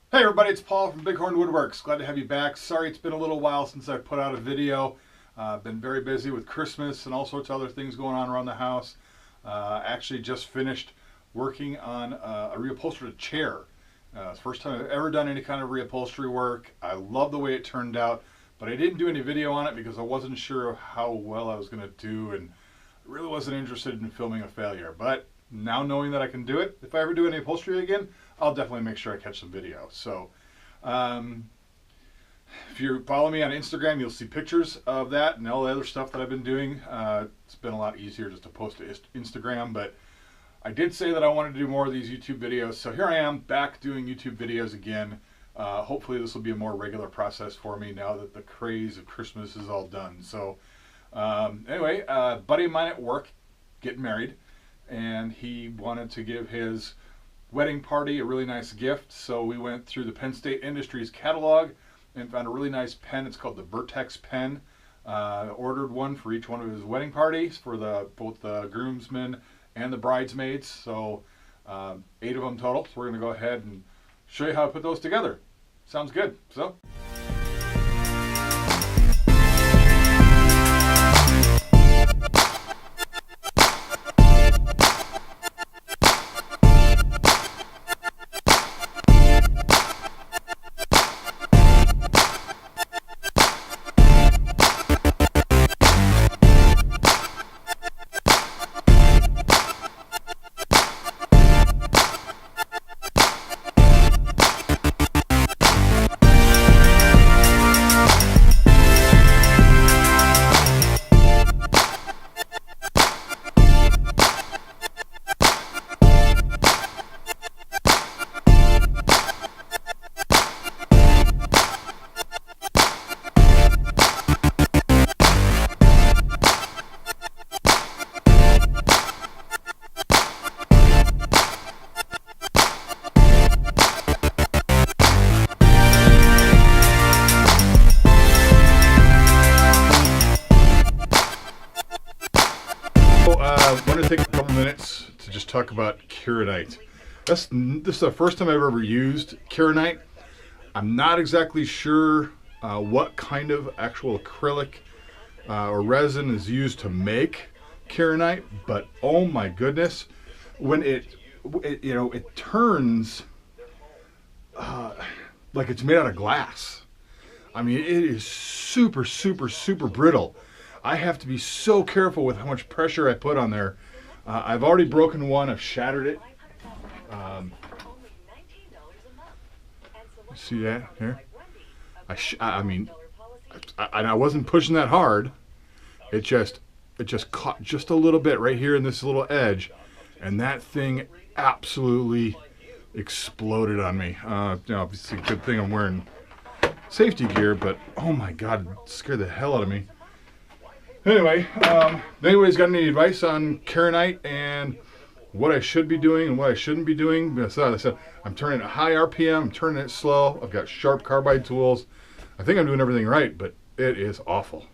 Hey everybody, it's Paul from Bighorn Woodworks. Glad to have you back. Sorry it's been a little while since I put out a video. I've been very busy with Christmas and all sorts of other things going on around the house. Actually just finished working on a reupholstered chair. It's the first time I've ever done any kind of reupholstery work. I love the way it turned out, but I didn't do any video on it because I wasn't sure how well I was going to do and really wasn't interested in filming a failure. But now knowing that I can do it, if I ever do any upholstery again, I'll definitely make sure I catch some video. So if you follow me on Instagram, you'll see pictures of that and all the other stuff that I've been doing. It's been a lot easier just to post to Instagram, but I did say that I wanted to do more of these YouTube videos. So here I am back doing YouTube videos again. Hopefully this will be a more regular process for me now that the craze of Christmas is all done. So anyway, a buddy of mine at work getting married, and he wanted to give his wedding party a really nice gift. So we went through the Penn State Industries catalog and found a really nice pen. It's called the Vertex pen. Ordered one for each one of his wedding parties for both the groomsmen and the bridesmaids. So 8 of them total. So we're going to go ahead and show you how to put those together. Sounds good. So. I want to take a couple minutes to just talk about Keraynite. This is the first time I've ever used Keraynite. I'm not exactly sure what kind of actual acrylic or resin is used to make Keraynite, but oh my goodness, when it turns like it's made out of glass. I mean, it is super, super, super brittle. I have to be so careful with how much pressure I put on there. I've already broken one. I've shattered it. See that here? I mean, I wasn't pushing that hard. It just caught just a little bit right here in this little edge, and that thing absolutely exploded on me. Obviously, good thing I'm wearing safety gear, but oh my God, it scared the hell out of me. Anyway, if anybody's got any advice on Keraynite and what I should be doing and what I shouldn't be doing, as I said, I'm turning it high RPM, I'm turning it slow, I've got sharp carbide tools. I think I'm doing everything right, but it is awful.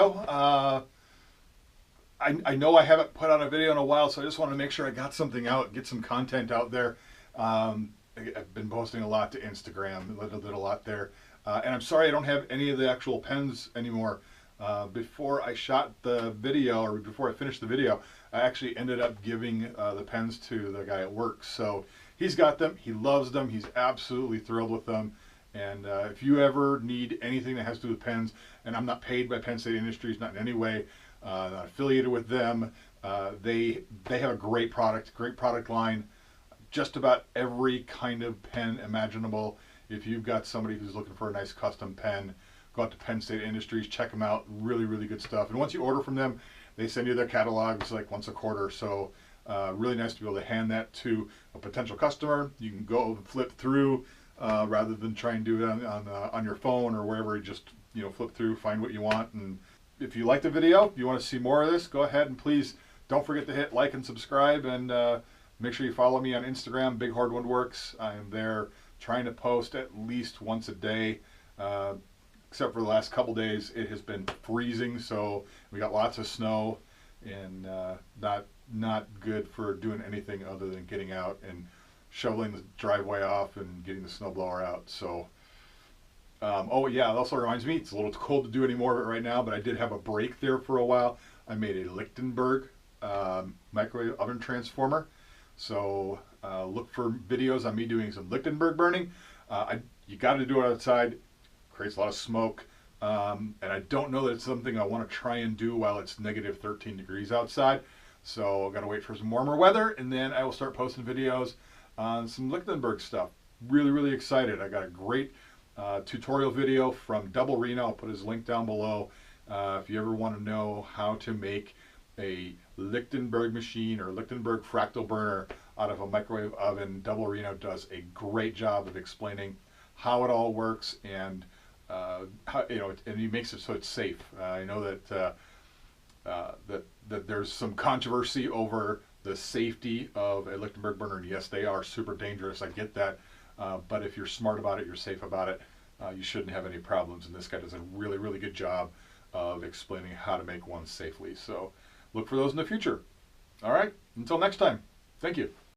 video. I know I haven't put out a video in a while, so I just want to make sure I got something out, get some content out there. I've been posting a lot to Instagram, did a lot there. And I'm sorry I don't have any of the actual pens anymore. Before I shot the video, or before I finished the video, I actually ended up giving the pens to the guy at work. So he's got them, he loves them, he's absolutely thrilled with them. And if you ever need anything that has to do with pens, and I'm not paid by Penn State Industries, not in any way, not affiliated with them, they have a great product line, just about every kind of pen imaginable. If you've got somebody who's looking for a nice custom pen, go out to Penn State Industries, check them out, really, really good stuff. And once you order from them, they send you their catalogs like once a quarter, so really nice to be able to hand that to a potential customer. You can go flip through, rather than try and do it on your phone or wherever. You just flip through, find what you want. And if you like the video, if you want to see more of this, go ahead and please don't forget to hit like and subscribe, and make sure you follow me on Instagram, Big Hard Woodworks. I am there trying to post at least once a day. Except for the last couple days, it has been freezing, so we got lots of snow, and not good for doing anything other than getting out and shoveling the driveway off and getting the snowblower out. So, oh yeah, it also reminds me, it's a little cold to do any more of it right now, but I did have a break there for a while. I made a Lichtenberg microwave oven transformer. So look for videos on me doing some Lichtenberg burning. You got to do it outside. Creates a lot of smoke. And I don't know that it's something I want to try and do while it's negative 13 degrees outside. So I've got to wait for some warmer weather, and then I will start posting videos on some Lichtenberg stuff. Really, really excited. I got a great tutorial video from Double Reno. I'll put his link down below. If you ever want to know how to make a Lichtenberg machine or Lichtenberg fractal burner out of a microwave oven, Double Reno does a great job of explaining how it all works, and how, and he makes it so it's safe. I know that that there's some controversy over the safety of a Lichtenberg burner, and yes, they are super dangerous. I get that, but if you're smart about it, you're safe about it, you shouldn't have any problems. And this guy does a really, really good job of explaining how to make one safely. So look for those in the future. All right, until next time, thank you.